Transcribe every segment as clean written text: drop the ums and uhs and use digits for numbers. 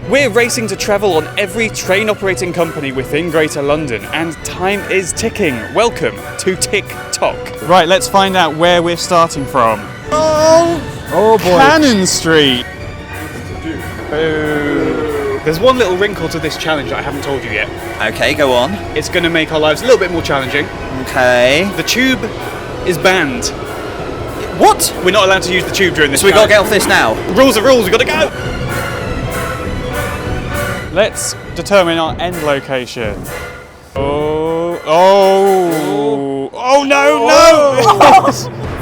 We're racing to travel on every train operating company within Greater London, and time is ticking. Welcome to TikTok. Right, let's find out where we're starting from. Oh boy. Cannon Street. Boo. There's one little wrinkle to this challenge that I haven't told you yet. Okay, go on. It's going to make our lives a little bit more challenging. Okay. The tube is banned. What? We're not allowed to use the tube during this. So we got to get off this now. Rules are rules. We got to go. Let's determine our end location. Oh no!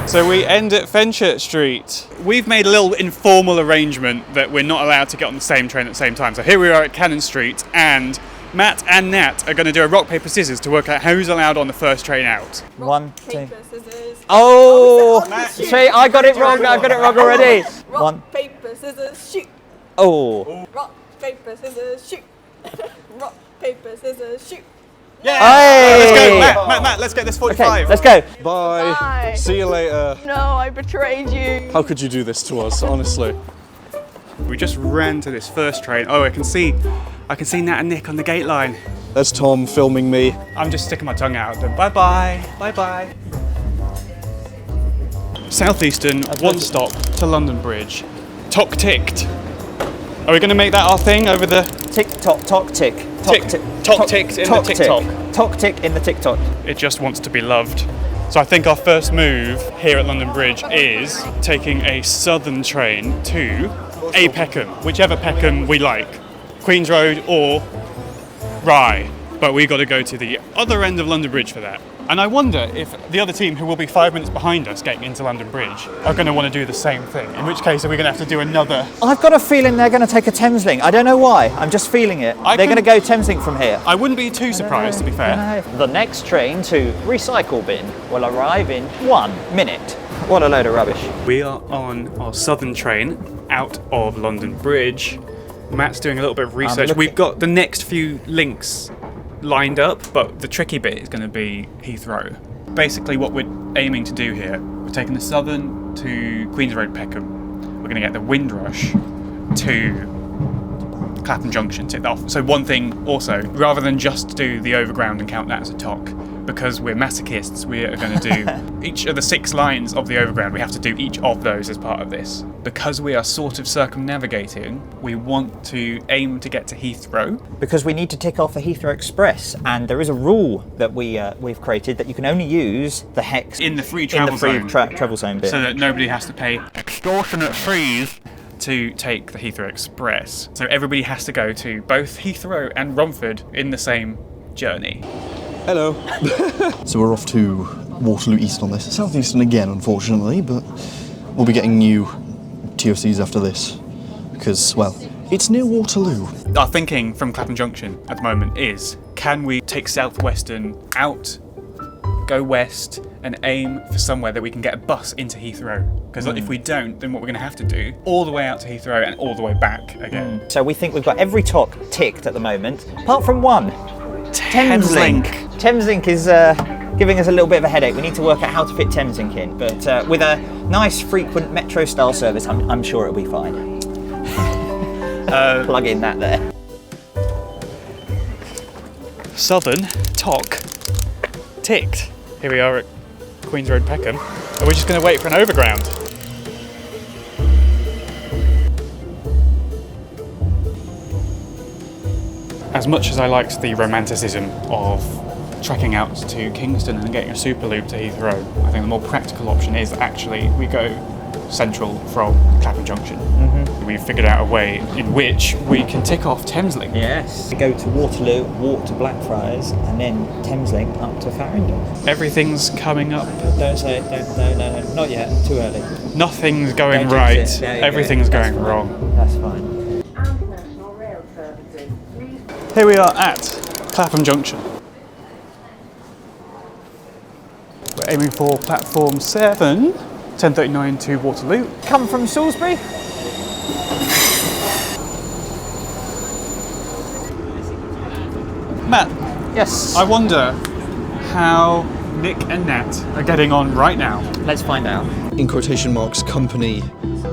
So we end at Fenchurch Street. We've made a little informal arrangement that we're not allowed to get on the same train at the same time. So here we are at Cannon Street, and Matt and Nat are going to do a rock, paper, scissors to work out who's allowed on the first train out. One, two. Paper, scissors. Oh! Shoot. I got it wrong. I got it wrong already. Rock, One. paper, scissors, shoot. Oh. Rock, paper, scissors, shoot. Rock, paper, scissors, shoot. Yeah! Hey! Let's go, Matt, let's get this 45. Okay, let's go. Bye. Bye. See you later. No, I betrayed you. How could you do this to us, honestly? We just ran to this first train. Oh, I can see Nat and Nick on the gate line. There's Tom filming me. I'm just sticking my tongue out at them. Bye bye. Bye bye. South Euston, one stop to London Bridge. Toc ticked. Are we going to make that our thing over the TikTok, toc tick. Toc ticked in the TikTok? Toc tick in the TikTok. It just wants to be loved. So I think our first move here at London Bridge is taking a southern train to a Peckham, whichever Peckham we like. Queen's Road or Rye. But we got to go to the other end of London Bridge for that. And I wonder if the other team, who will be 5 minutes behind us getting into London Bridge, are going to want to do the same thing. In which case, are we going to have to do another? I've got a feeling they're going to take a Thameslink. I don't know why. I'm just feeling it. They're going to go Thameslink from here. I wouldn't be too surprised, to be fair. The next train to recycle bin will arrive in 1 minute. What a load of rubbish. We are on our southern train out of London Bridge. Matt's doing a little bit of research. We've got the next few links lined up, but the tricky bit is going to be Heathrow. Basically what we're aiming to do here, we're taking the southern to Queen's Road Peckham. We're going to get the Windrush to Clapham Junction, tick that off. So one thing also, rather than just do the Overground and count that as a TOC, because we're masochists, we are going to do each of the 6 lines of the Overground. We have to do each of those as part of this. Because we are sort of circumnavigating, we want to aim to get to Heathrow. Because we need to tick off the Heathrow Express, and there is a rule that we've created that you can only use the hex in the free travel zone. Travel zone bit. So that nobody has to pay extortionate fees to take the Heathrow Express. So everybody has to go to both Heathrow and Romford in the same journey. Hello. So we're off to Waterloo East on this. South Eastern again, unfortunately, but we'll be getting new TOCs after this. Because, well, it's near Waterloo. Our thinking from Clapham Junction at the moment is, can we take Southwestern out, go west, and aim for somewhere that we can get a bus into Heathrow? Because if we don't, then what we're going to have to do, all the way out to Heathrow and all the way back again. So we think we've got every TOC ticked at the moment, apart from one. Thameslink. Thameslink is giving us a little bit of a headache. We need to work out how to fit Thameslink in, but with a nice frequent metro style service, I'm sure it'll be fine. Plug in that there. Southern TOC ticked. Here we are at Queen's Road Peckham, and we're just going to wait for an Overground. As much as I liked the romanticism of trekking out to Kingston and getting a super loop to Heathrow, I think the more practical option is actually we go central from Clapham Junction. We've figured out a way in which we can tick off Thameslink. Yes. We go to Waterloo, walk to Blackfriars, and then Thameslink up to Farringdon. Everything's coming up. Don't say it. No, not yet. Too early. Nothing's going Don't right. jinx it. There you go. Everything's That's going fine. wrong. That's fine. Here we are at Clapham Junction. We're aiming for platform 7, 10:39 to Waterloo. Come from Salisbury? Matt, Yes. I wonder how Nick and Nat are getting on right now. Let's find out. In quotation marks, company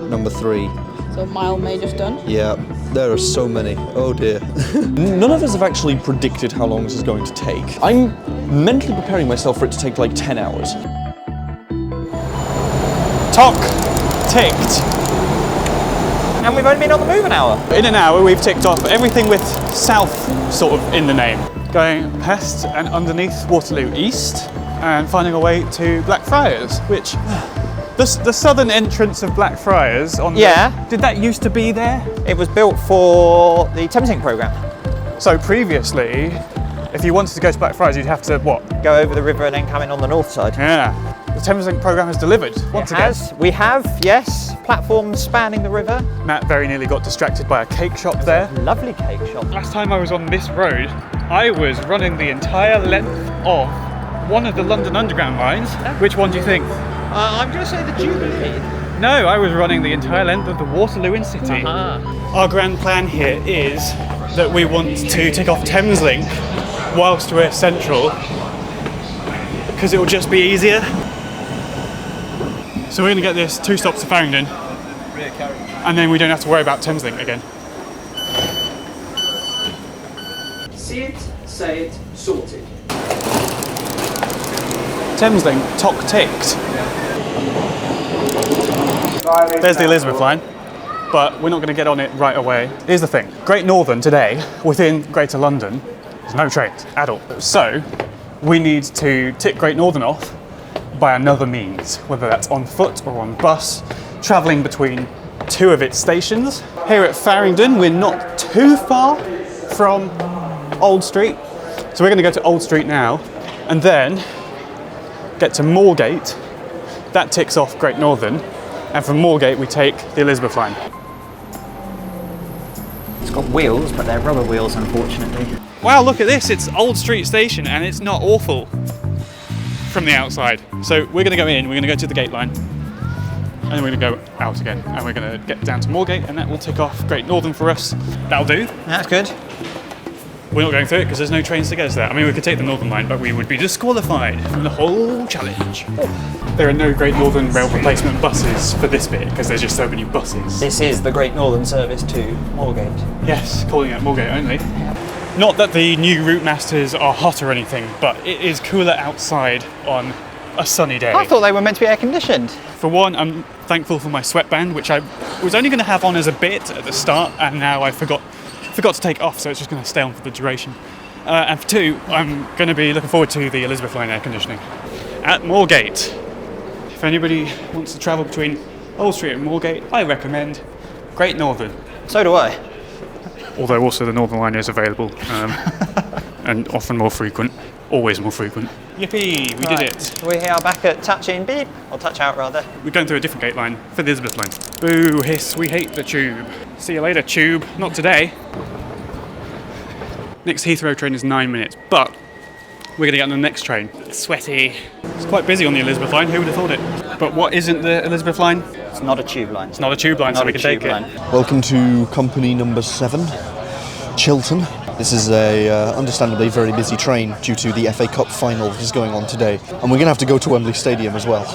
number 3. So mile may just done. Yeah. There are so many. Oh dear. None of us have actually predicted how long this is going to take. I'm mentally preparing myself for it to take like 10 hours. TOC ticked. And we've only been on the move an hour. In an hour, we've ticked off everything with south sort of in the name. Going past and underneath Waterloo East and finding our way to Blackfriars, which the southern entrance of Blackfriars on did that used to be there? It was built for the Thameslink programme. So previously, if you wanted to go to Blackfriars, you'd have to what? Go over the river and then come in on the north side. Yeah. The Thameslink programme has delivered once again. We have, yes, platforms spanning the river. Matt very nearly got distracted by a cake shop there. Lovely cake shop. Last time I was on this road, I was running the entire length of one of the London Underground lines. Which one do you think? I'm going to say the Jubilee. No, I was running the entire length of the Waterloo in City. Our grand plan here is that we want to take off Thameslink whilst we're central, because it will just be easier. So we're going to get this 2 stops to Farringdon, and then we don't have to worry about Thameslink again. See it, say it, sorted. Thameslink, TOC ticked. There's the Elizabeth line, but we're not going to get on it right away. Here's the thing, Great Northern today, within Greater London, there's no trains at all. So we need to tick Great Northern off by another means, whether that's on foot or on bus, travelling between 2 of its stations. Here at Farringdon, we're not too far from Old Street, so we're going to go to Old Street now, and then get to Moorgate. That ticks off Great Northern, and from Moorgate we take the Elizabeth line. It's got wheels, but they're rubber wheels, unfortunately. Wow, look at this, it's Old Street Station, and it's not awful from the outside. So we're going to go in, we're going to go to the gate line, and then we're going to go out again, and we're going to get down to Moorgate, and that will tick off Great Northern for us. That'll do. That's good. We're not going through it because there's no trains to get us there. I mean, we could take the Northern line, but we would be disqualified from the whole challenge. There are no Great Northern rail replacement buses for this bit because there's just so many buses. This is the Great Northern service to Moorgate. Yes, calling it Moorgate only. Not that the new route masters are hot or anything, but it is cooler outside on a sunny day. I thought they were meant to be air conditioned. For one, I'm thankful for my sweatband, which I was only going to have on as a bit at the start, and now I forgot to take off, so it's just going to stay on for the duration. And for 2, I'm going to be looking forward to the Elizabeth line air conditioning at Moorgate. If anybody wants to travel between Old Street and Moorgate, I recommend Great Northern. So do I. Although also the Northern line is available, and often more frequent, always more frequent. Yippee, we did it. We are back at touch in beep, or touch out rather. We're going through a different gate line for the Elizabeth line. Boo, hiss, we hate the tube. See you later, tube. Not today. Next Heathrow train is 9 minutes, but we're going to get on the next train. It's sweaty. It's quite busy on the Elizabeth line, who would have thought it? But what isn't the Elizabeth line? It's not a tube line. It's not a tube line, so we can take it. Welcome to company number 7, Chiltern. This is a understandably very busy train due to the FA Cup final that is going on today. And we're going to have to go to Wembley Stadium as well.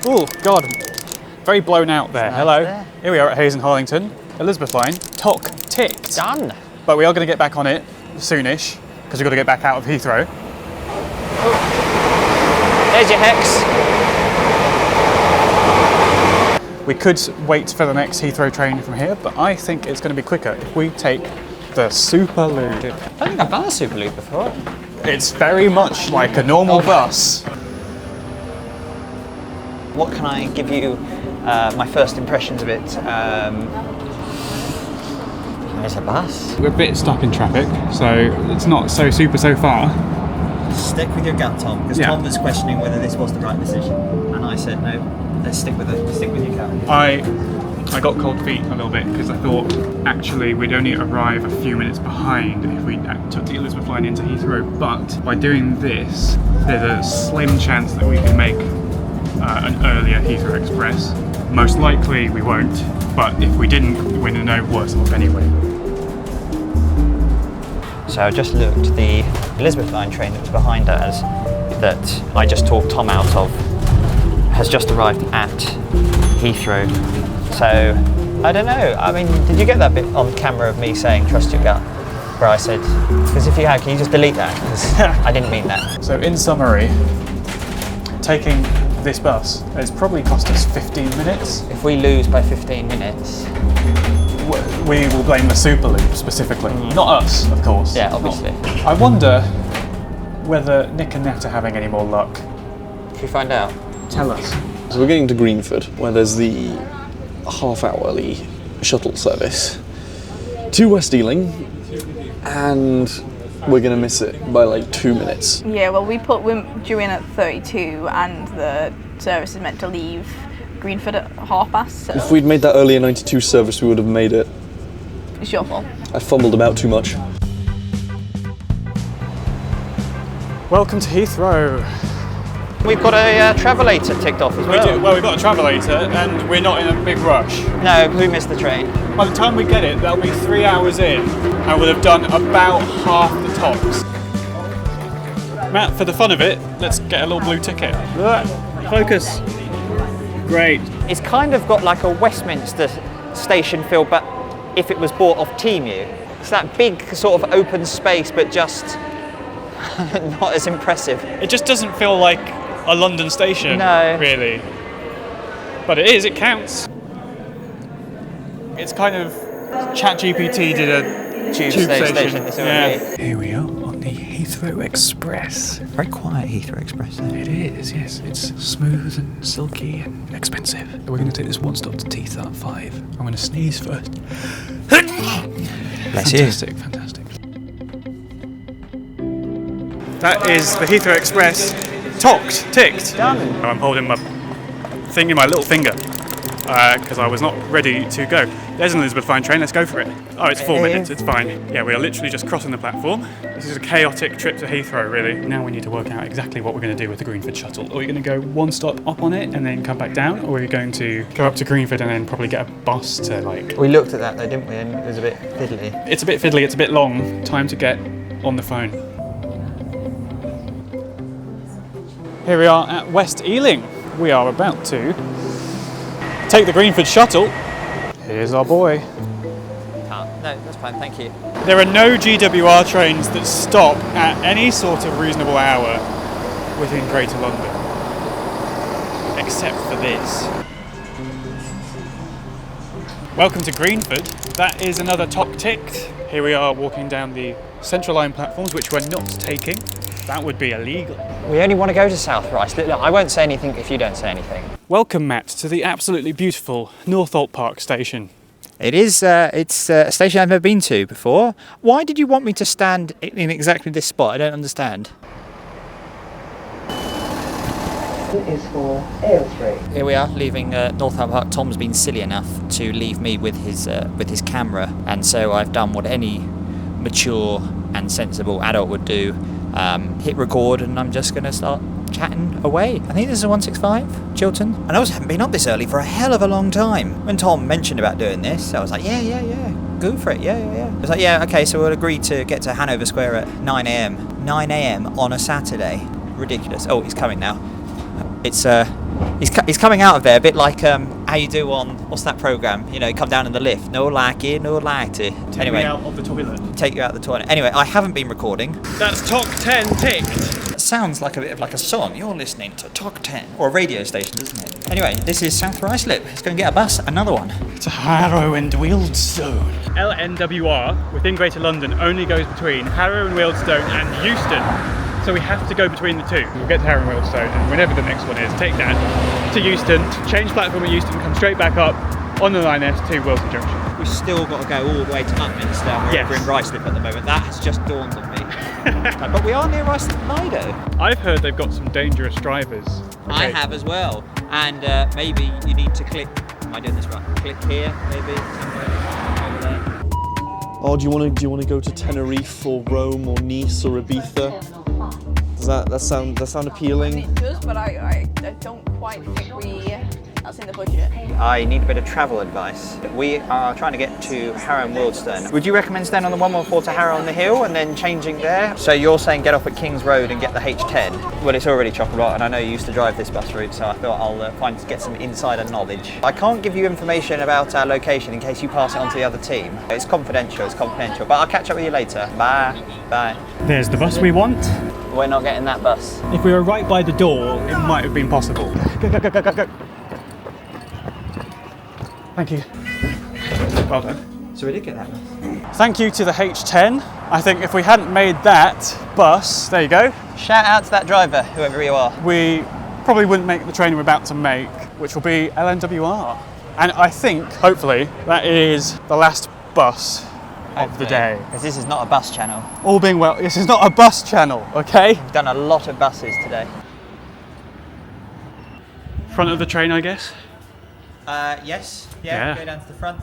Oh, God. Very blown out there. Hello. There. Here we are at Hayes and Harlington. Elizabeth line. TOC ticked. Done. But we are going to get back on it soonish, because we've got to get back out of Heathrow. There's your hex. We could wait for the next Heathrow train from here, but I think it's going to be quicker if we take the Superloop. I don't think I've done a Superloop before. It's very much like a normal bus. What can I give you my first impressions of it? There's a bus. We're a bit stuck in traffic, so it's not so super so far. Stick with your gut, Tom, because Tom was questioning whether this was the right decision, and I said no. Let's stick with it. Stick with your gut. I got cold feet a little bit because I thought actually we'd only arrive a few minutes behind if we took the Elizabeth line into Heathrow, but by doing this, there's a slim chance that we can make an earlier Heathrow Express. Most likely we won't, but if we didn't, we're no worse off anyway. So I just looked, the Elizabeth line train that was behind us, that I just talked Tom out of, has just arrived at Heathrow. So I don't know. I mean, did you get that bit on camera of me saying trust your gut? Where I said, because if you had, can you just delete that? Because I didn't mean that. So in summary, taking this bus has probably cost us 15 minutes. If we lose by 15 minutes... We will blame the Superloop specifically. Not us, of course. Yeah, obviously. I wonder whether Nick and Natt are having any more luck. Should we find out? Tell us. So we're getting to Greenford, where there's the half-hourly shuttle service to West Ealing, and we're going to miss it by like 2 minutes. Yeah, well, we're due in at 32 and the service is meant to leave Greenford at past. So If we'd made that earlier 92 service, we would have made it. it's your fault. I fumbled about too much. Welcome to Heathrow. We've got a travelator ticked off as well. Well, we've got a travelator and we're not in a big rush. No, because we missed the train. By the time we get it, that'll be 3 hours in and we'll have done about half the TOCs. Matt, for the fun of it, let's get a little blue ticket. Focus. Great. It's kind of got like a Westminster station feel, but if it was bought off Temu. It's that big sort of open space, but just not as impressive. It just doesn't feel like a London station, No. really. But it is, it counts. It's kind of ChatGPT did a tube station. It's already- Here we are on the Heathrow Express. Very quiet Heathrow Express. It is, yes. It's smooth and silky and expensive. We're going to take this one stop to T35. I'm going to sneeze first. Bless you. Fantastic. That is the Heathrow Express ticked. Done. I'm holding my thing in my little finger because I was not ready to go. There's an Elizabeth Line train, let's go for it. Oh, it's 4 minutes, it's fine. Yeah, we are literally just crossing the platform. This is a chaotic trip to Heathrow, really. Now we need to work out exactly what we're going to do with the Greenford shuttle. Are we going to go one stop up on it and then come back down? Or are we going to go up to Greenford and then probably get a bus to like... We looked at that though, didn't we? And it was a bit fiddly. It's a bit fiddly, it's a bit long. Time to get on the phone. Here we are at West Ealing. We are about to take the Greenford shuttle. Here's our boy. No, that's fine, thank you. There are no GWR trains that stop at any sort of reasonable hour within Greater London. Except for this. Welcome to Greenford. That is another TOC ticked. Here we are walking down the Central Line platforms, which we're not taking. That would be illegal. We only want to go to South Rice. Look, I won't say anything if you don't say anything. Welcome, Matt, to the absolutely beautiful Northolt Park station. It is, it's a station I've never been to before. Why did you want me to stand in exactly this spot? I don't understand. Is for Ale Street. Here we are, leaving Northolt Park. Tom's been silly enough to leave me with his camera, and so I've done what any mature and sensible adult would do. Hit record, and I'm just going to start chatting away. I think this is a 165, Chiltern. And I also haven't been up this early for a hell of a long time. When Tom mentioned about doing this, I was like, yeah, go for it, yeah. I was like, yeah, okay, so we'll agree to get to Hanover Square at 9 a.m. 9 a.m. on a Saturday. Ridiculous. Oh, he's coming now. It's he's coming out of there a bit like how you do on what's that program? You know, come down in the lift. No like it, no like it. Take me out of the toilet. Take you out of the toilet. Anyway, I haven't been recording. That's TOC 10 ticked. It sounds like a bit of like a song. You're listening to TOC 10 or a radio station, doesn't it? Anyway, this is South Ruislip. Let's go and get a bus. Another one. To Harrow and Wealdstone. LNWR within Greater London only goes between Harrow and Wealdstone and Euston. So we have to go between the two. We'll get to Harrow and Wealdstone, and whenever the next one is, take that to Euston, change platform at Euston, come straight back up on the Line S to Wilson Junction. We've still got to go all the way to Upminster. We're over in Ruislip at the moment. That has just dawned on me. But we are near Ruislip Lido. I've heard they've got some dangerous drivers. I have as well. And maybe you need to click. Am I doing this right? Click here, maybe somewhere over there. Oh, do you want to go to Tenerife or Rome or Nice or Ibiza? Does that sound appealing? It does, but I don't quite think we That's in the budget. I need a bit of travel advice. We are trying to get to Harrow and Wealdstone. Would you recommend staying on the 114 to Harrow on the Hill and then changing there? So you're saying get off at King's Road and get the H10? Well, it's already chock-a-block, and I know you used to drive this bus route, so I thought I'll get some insider knowledge. I can't give you information about our location in case you pass it on to the other team. It's confidential, but I'll catch up with you later. Bye. Bye. There's the bus we want. We're not getting that bus. If we were right by the door, it might have been possible. Go. Thank you. Well done. So we did get that bus. Thank you to the H10. I think if we hadn't made that bus, there you go, Shout out to that driver, whoever you are. we probably wouldn't make the train we're about to make, which will be LNWR. And I think, hopefully, that is the last bus of the day. Because this is not a bus channel. All being well, this is not a bus channel, okay? We've done a lot of buses today. Front of the train, I guess. Yes. Yeah. Go down to the front.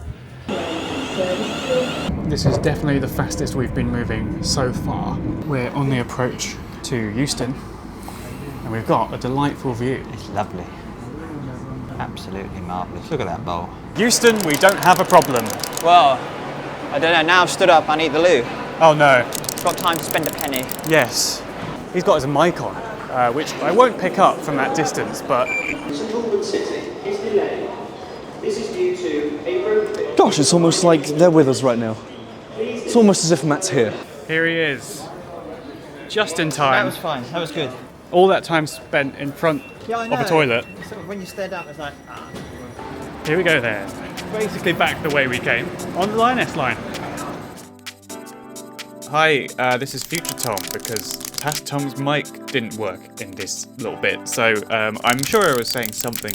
This is definitely the fastest we've been moving so far. We're on the approach to Euston, and we've got a delightful view. It's lovely. Absolutely marvellous. Look at that bowl. Euston, we don't have a problem. Well, I don't know. Now I've stood up, I need the loo. Oh no. I've got time to spend a penny. Yes. He's got his mic on, which I won't pick up from that distance, but St Albans City is delayed. This is due to a road fix. Gosh, it's almost like they're with us right now. It's almost as if Matt's here. here he is. Just in That time. was fine. That was good. All that time spent in front Yeah, I know. of a toilet. Sort of when you stared up, it's like, Here we go there. Basically back the way we came, on the Lioness line. Hi, this is Future Tom, because Past Tom's mic didn't work in this little bit, so I'm sure I was saying something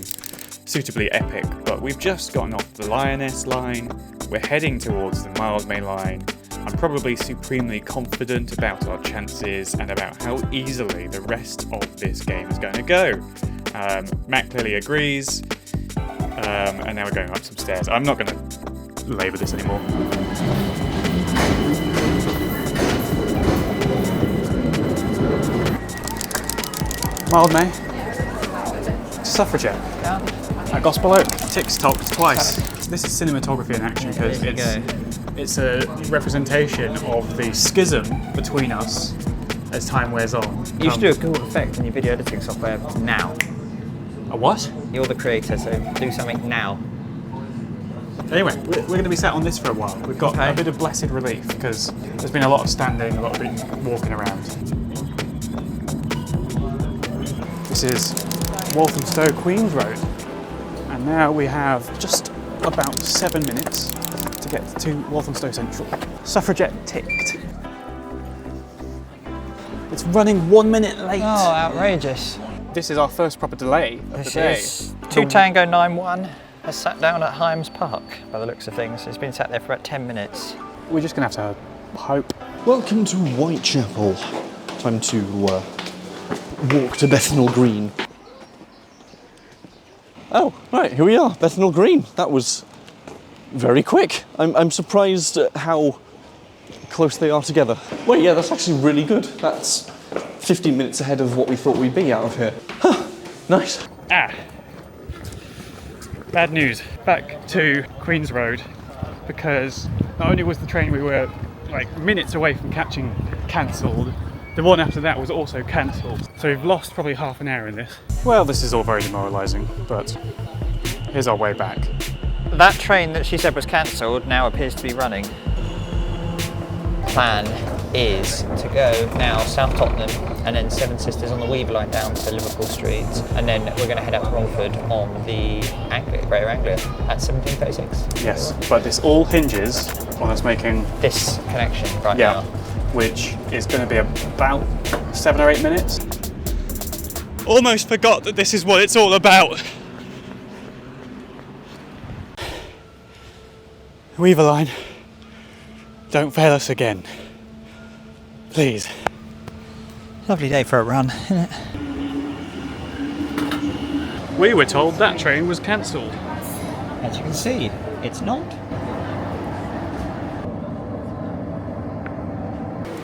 suitably epic, but we've just gotten off the Lioness line, we're heading towards the Mild Main line. I'm probably supremely confident about our chances and about how easily the rest of this game is going to go. Matt clearly agrees, and now we're going up some stairs. I'm not going to labour this anymore. Mild May. Suffragette. yeah. Gospel Oak. Ticks topped twice. This is cinematography in action because There you it's a representation of the schism between us as time wears on. You should do a cool effect in your video editing software now. A what? You're the creator, so do something now. Anyway, we're going to be sat on this for a while. We've got a bit of blessed relief because there's been a lot of standing, a lot of walking around. This is Walthamstow, Queen's Road. And now we have just about 7 minutes to get to Walthamstow Central. Suffragette ticked. It's running 1 minute late. Oh, outrageous. This is our first proper delay of the This day. is 2 Tango 91 has sat down at Hymes Park by the looks of things. It's been sat there for about 10 minutes. We're just going to have to hope. Welcome to Whitechapel. Time to walk to Bethnal Green. Oh, right, here we are, Bethnal Green. That was very quick. I'm surprised at how close they are together. Well, yeah, that's actually really good. That's 15 minutes ahead of what we thought we'd be out of here. Huh, nice. Bad news. Back to Queen's Road, because not only was the train we were like minutes away from catching cancelled, the one after that was also cancelled. So we've lost probably half an hour in this. Well, this is all very demoralising, but here's our way back. That train that she said was cancelled now appears to be running. Plan is to go now South Tottenham and then Seven Sisters on the Weaver line down to Liverpool Street, and then we're going to head up to Romford on the Anglia, Greater Anglia at 17:36. Yes, but this all hinges on us making This connection right now. which is going to be about 7 or 8 minutes. Almost forgot that this is what it's all about. Weaver line, don't fail us again. Please. Lovely day for a run, isn't it? We were told that train was cancelled. As you can see, it's not.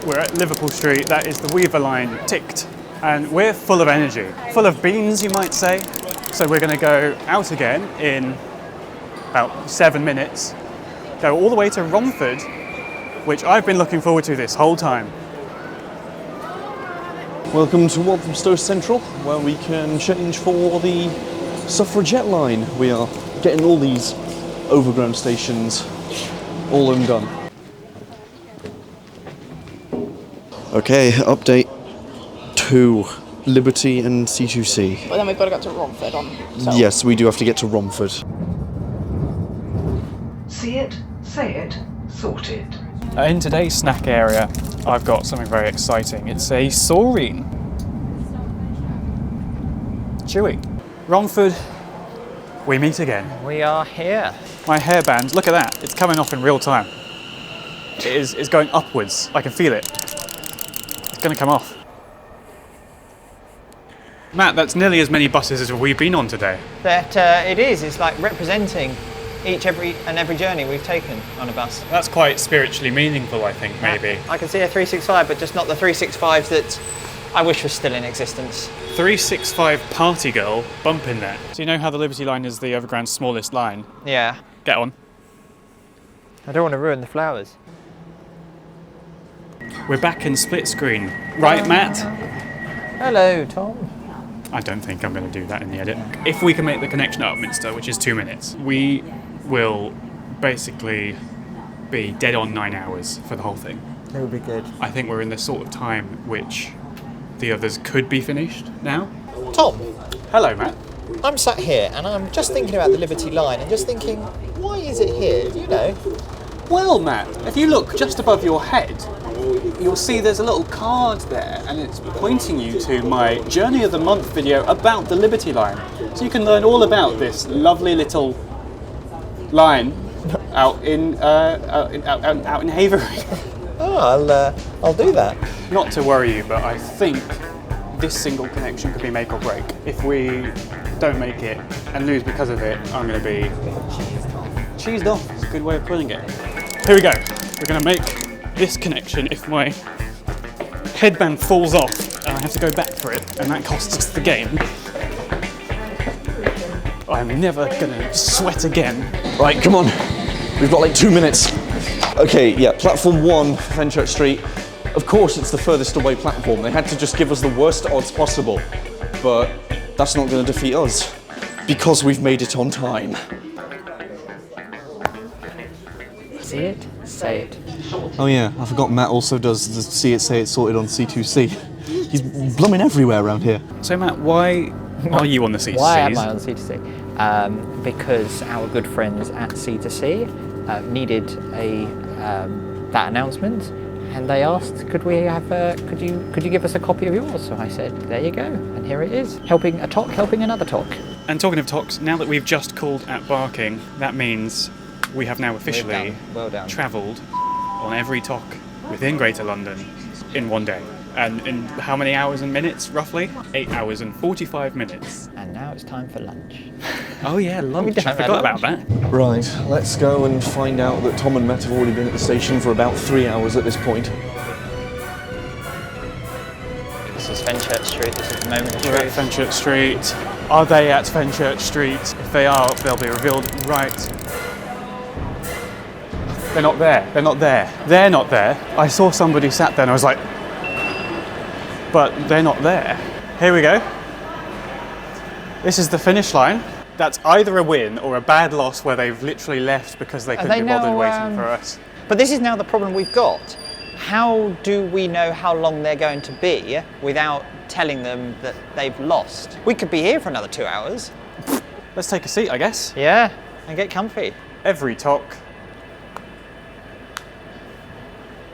We're at Liverpool Street, that is the Weaver line ticked, and we're full of energy. Full of beans, you might say. So we're going to go out again in about 7 minutes, go all the way to Romford, which I've been looking forward to this whole time. Welcome to Walthamstow Central, where we can change for the suffragette line. We are getting all these overground stations all undone. Okay, update 2. Liberty and C2C. But then we've got to go to Romford on. So. Yes, we do have to get to Romford. See it, say it, sort it. In today's snack area, I've got something very exciting. It's a saurine. Chewy. Romford, we meet again. We are here. My hairband, look at that, it's coming off in real time. It's going upwards, I can feel it. It's going to come off. Matt, that's nearly as many buses as we've been on today. That it is. It's like representing every journey we've taken on a bus. That's quite spiritually meaningful, I think, maybe. I can see a 365, but just not the 365 that I wish was still in existence. 365 party girl, bump in there. So you know how the Liberty line is the Overground's smallest line? Yeah. Get on. I don't want to ruin the flowers. We're back in split screen. Right, Matt? Hello, Tom. I don't think I'm going to do that in the edit. If we can make the connection at Upminster, which is 2 minutes, we will basically be dead on 9 hours for the whole thing. It would be good. I think we're in the sort of time which the others could be finished now. Tom, Hello, Matt. I'm sat here and I'm just thinking about the Liberty line and just thinking, why is it here? Do you know? Well, Matt, if you look just above your head, you'll see there's a little card there, and it's pointing you to my Journey of the Month video about the Liberty line. So you can learn all about this lovely little line out in Havering. Oh, I'll do that. Not to worry you, but I think this single connection could be make or break. If we don't make it and lose because of it, I'm going to be cheesed off. It's a good way of putting it. Here we go. We're going to make this connection if my headband falls off and I have to go back for it, and that costs us the game. I'm never gonna sweat again. Right, come on. We've got like 2 minutes. Okay, yeah, platform 1, Fenchurch Street. Of course, it's the furthest away platform. They had to just give us the worst odds possible. But that's not going to defeat us, because we've made it on time. See it, say it. Oh yeah, I forgot Matt also does the see it, say it sorted on C2C. He's blooming everywhere around here. So Matt, why are you on the C2Cs? Why am I on C2C? Because our good friends at C2C needed that announcement, and they asked, could you give us a copy of yours? So I said, there you go, and here it is, helping a TOC, helping another TOC. And talking of TOCs, now that we've just called at Barking, that means we have now officially Well done. travelled on every TOC within Greater London in 1 day. And in how many hours and minutes, roughly? 8 hours and 45 minutes. And now it's time for lunch. Oh yeah, lunch. I don't have forgot about lunch. that. Right, let's go and find out that Tom and Matt have already been at the station for about 3 hours at this point. This is Fenchurch Street, this is the moment of We're at truth. Fenchurch Street. Are they at Fenchurch Street? If they are, they'll be revealed right. They're not there. They're not there. They're not there. I saw somebody sat there and I was like, but they're not there. Here we go. This is the finish line. That's either a win or a bad loss where they've literally left because they couldn't be bothered waiting for us. But this is now the problem we've got. How do we know how long they're going to be without telling them that they've lost? We could be here for another 2 hours. Let's take a seat, I guess. Yeah, and get comfy. Every TOC.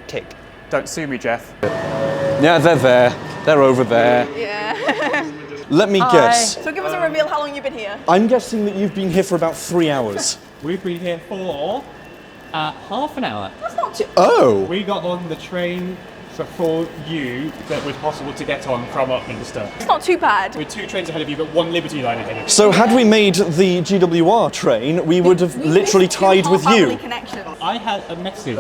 Tick. Don't sue me, Jeff. Yeah, they're there. They're over there. Yeah. Let me guess. So give us a reveal how long you've been here. I'm guessing that you've been here for about 3 hours. We've been here for Half an hour. That's not too. Oh! We got on the train before you that was possible to get on from Upminster. It's not too bad. We're 2 trains ahead of you, but 1 Liberty line ahead of you. So had we made the GWR train, we would have literally tied with you. I had a message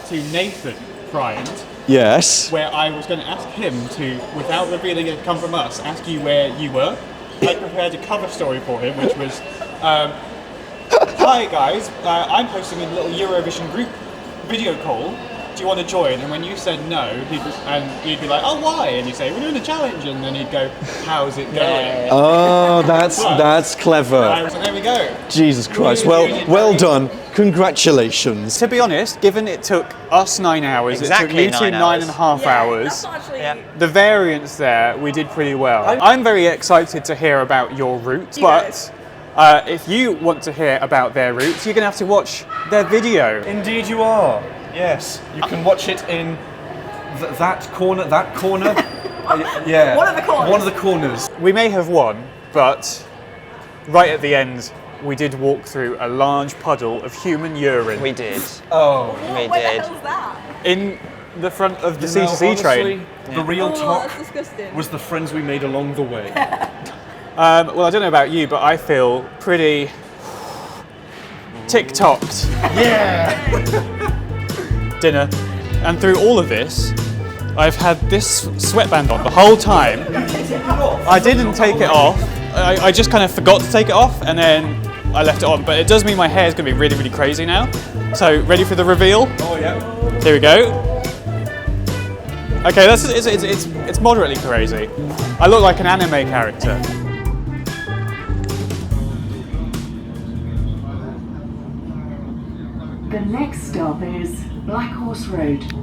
to Nathan Bryant Yes. where I was going to ask him to, without revealing it had come from us, ask you where you were. I prepared a cover story for him, which was, "Hi guys, I'm hosting a little Eurovision group video call. Do you want to join?" And when you said no, you'd be like, "Oh, why?" And you say, "We're doing a challenge," and then he'd go, "How's it going?" Oh, that's clever. So there we go. Jesus Christ. Well done. Congratulations. To be honest, given it took us 9 hours, Exactly it took you 9 two hours. 9.5 hours. That's actually The variance there, we did pretty well. I'm very excited to hear about your route, but if you want to hear about their routes, you're going to have to watch their video. Indeed you are. Yes. You can watch it in that corner. Yeah. One of the corners. One of the corners. We may have won, but right at the end, we did walk through a large puddle of human urine We did. Oh. We Where did. the hell's that? in the front of the You know, C2C train. honestly, the real Oh, talk that's disgusting. was the friends we made along the way. Well, I don't know about you, but I feel pretty tick-tocked. Yeah. Dinner. And through all of this, I've had this sweatband on the whole time. I didn't take it off. I just kind of forgot to take it off, and then I left it on. But it does mean my hair is going to be really, really crazy now. So, ready for the reveal? Oh yeah. Here we go. Okay, it's moderately crazy. I look like an anime character. The next stop is Black Horse Road.